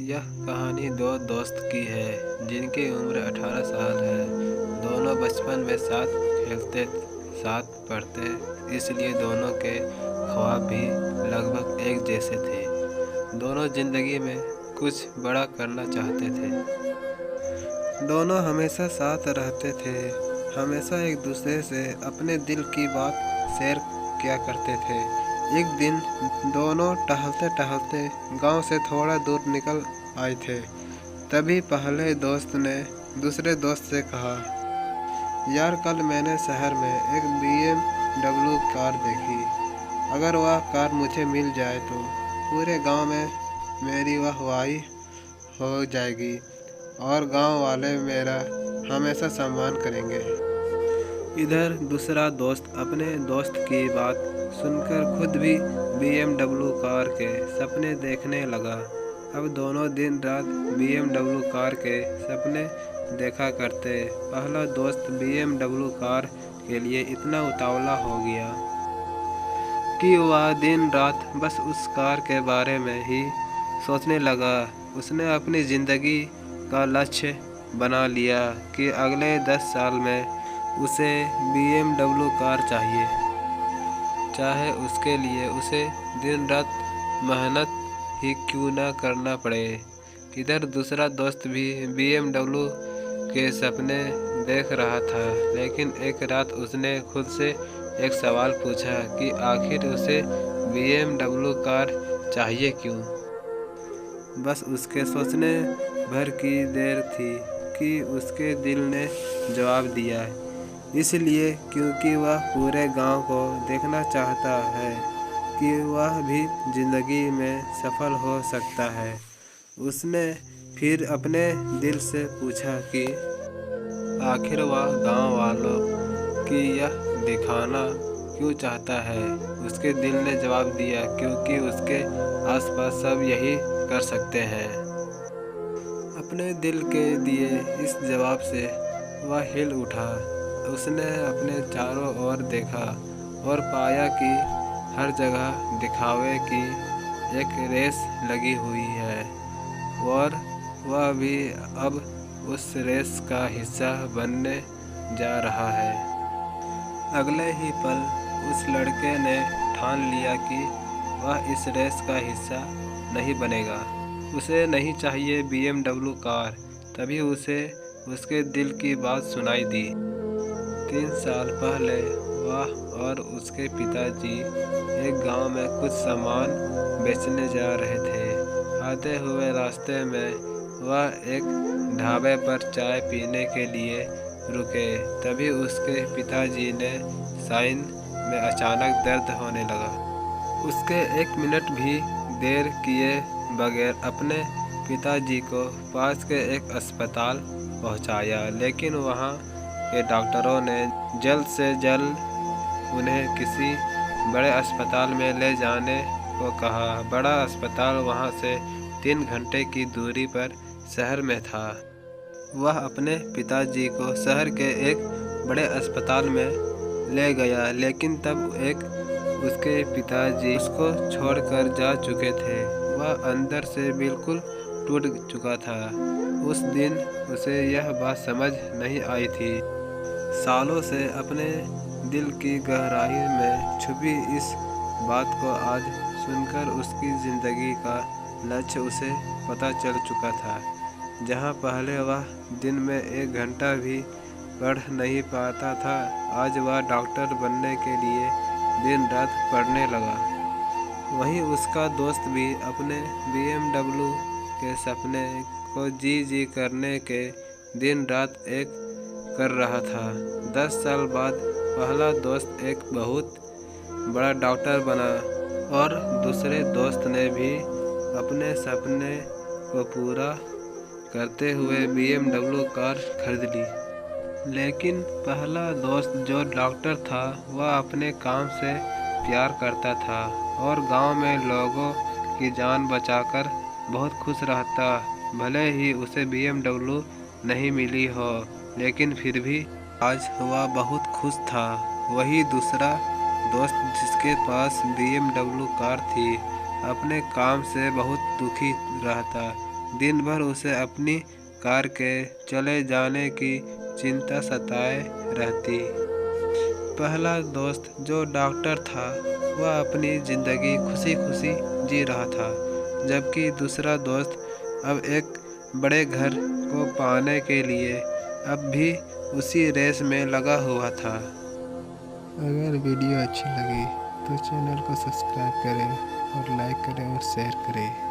यह कहानी दो दोस्त की है जिनकी उम्र 18 साल है। दोनों बचपन में साथ खेलते, साथ पढ़ते, इसलिए दोनों के ख्वाब भी लगभग एक जैसे थे। दोनों जिंदगी में कुछ बड़ा करना चाहते थे। दोनों हमेशा साथ रहते थे, हमेशा एक दूसरे से अपने दिल की बात शेयर किया करते थे। एक दिन दोनों टहलते टहलते गांव से थोड़ा दूर निकल आए थे। तभी पहले दोस्त ने दूसरे दोस्त से कहा, यार कल मैंने शहर में एक BMW कार देखी। अगर वह कार मुझे मिल जाए तो पूरे गांव में मेरी वाहवाही हो जाएगी और गांव वाले मेरा हमेशा सम्मान करेंगे। इधर दूसरा दोस्त अपने दोस्त की बात सुनकर खुद भी BMW कार के सपने देखने लगा। अब दोनों दिन रात BMW कार के सपने देखा करते। पहला दोस्त BMW कार के लिए इतना उतावला हो गया कि वह दिन रात बस उस कार के बारे में ही सोचने लगा। उसने अपनी ज़िंदगी का लक्ष्य बना लिया कि अगले 10 साल में उसे BMW कार चाहिए, चाहे उसके लिए उसे दिन रात मेहनत ही क्यों न करना पड़े। इधर दूसरा दोस्त भी BMW के सपने देख रहा था, लेकिन एक रात उसने खुद से एक सवाल पूछा कि आखिर उसे BMW कार चाहिए क्यों। बस उसके सोचने भर की देर थी कि उसके दिल ने जवाब दिया, इसलिए क्योंकि वह पूरे गांव को देखना चाहता है कि वह भी जिंदगी में सफल हो सकता है। उसने फिर अपने दिल से पूछा कि आखिर वह गांव वालों की यह दिखाना क्यों चाहता है। उसके दिल ने जवाब दिया, क्योंकि उसके आसपास सब यही कर सकते हैं। अपने दिल के दिए इस जवाब से वह हिल उठा। उसने अपने चारों ओर देखा और पाया कि हर जगह दिखावे की एक रेस लगी हुई है और वह भी अब उस रेस का हिस्सा बनने जा रहा है। अगले ही पल उस लड़के ने ठान लिया कि वह इस रेस का हिस्सा नहीं बनेगा। उसे नहीं चाहिए BMW कार। तभी उसे उसके दिल की बात सुनाई दी। 3 साल पहले वह और उसके पिताजी एक गांव में कुछ सामान बेचने जा रहे थे। आते हुए रास्ते में वह एक ढाबे पर चाय पीने के लिए रुके। तभी उसके पिताजी ने साइन में अचानक दर्द होने लगा। उसके 1 मिनट भी देर किए बगैर अपने पिताजी को पास के एक अस्पताल पहुंचाया, लेकिन वहां के डॉक्टरों ने जल्द से जल्द उन्हें किसी बड़े अस्पताल में ले जाने को कहा। बड़ा अस्पताल वहां से 3 घंटे की दूरी पर शहर में था। वह अपने पिताजी को शहर के एक बड़े अस्पताल में ले गया, लेकिन तब उसके पिताजी उसको छोड़कर जा चुके थे। वह अंदर से बिल्कुल टूट चुका था। उस दिन उसे यह बात समझ नहीं आई थी। सालों से अपने दिल की गहराई में छुपी इस बात को आज सुनकर उसकी ज़िंदगी का लक्ष्य उसे पता चल चुका था। जहां पहले वह दिन में 1 घंटा भी पढ़ नहीं पाता था, आज वह डॉक्टर बनने के लिए दिन रात पढ़ने लगा। वहीं उसका दोस्त भी अपने BMW के सपने को जी करने के दिन रात एक कर रहा था। 10 साल बाद पहला दोस्त एक बहुत बड़ा डॉक्टर बना और दूसरे दोस्त ने भी अपने सपने को पूरा करते हुए BMW कार खरीद ली। लेकिन पहला दोस्त जो डॉक्टर था, वह अपने काम से प्यार करता था और गांव में लोगों की जान बचाकर बहुत खुश रहता। भले ही उसे BMW नहीं मिली हो, लेकिन फिर भी आज वह बहुत खुश था। वही दूसरा दोस्त जिसके पास BMW कार थी, अपने काम से बहुत दुखी रहता, दिन भर उसे अपनी कार के चले जाने की चिंता सताए रहती। पहला दोस्त जो डॉक्टर था वह अपनी ज़िंदगी खुशी खुशी जी रहा था, जबकि दूसरा दोस्त अब एक बड़े घर को पाने के लिए अब भी उसी रेस में लगा हुआ था। अगर वीडियो अच्छी लगी तो चैनल को सब्सक्राइब करें और लाइक करें और शेयर करें।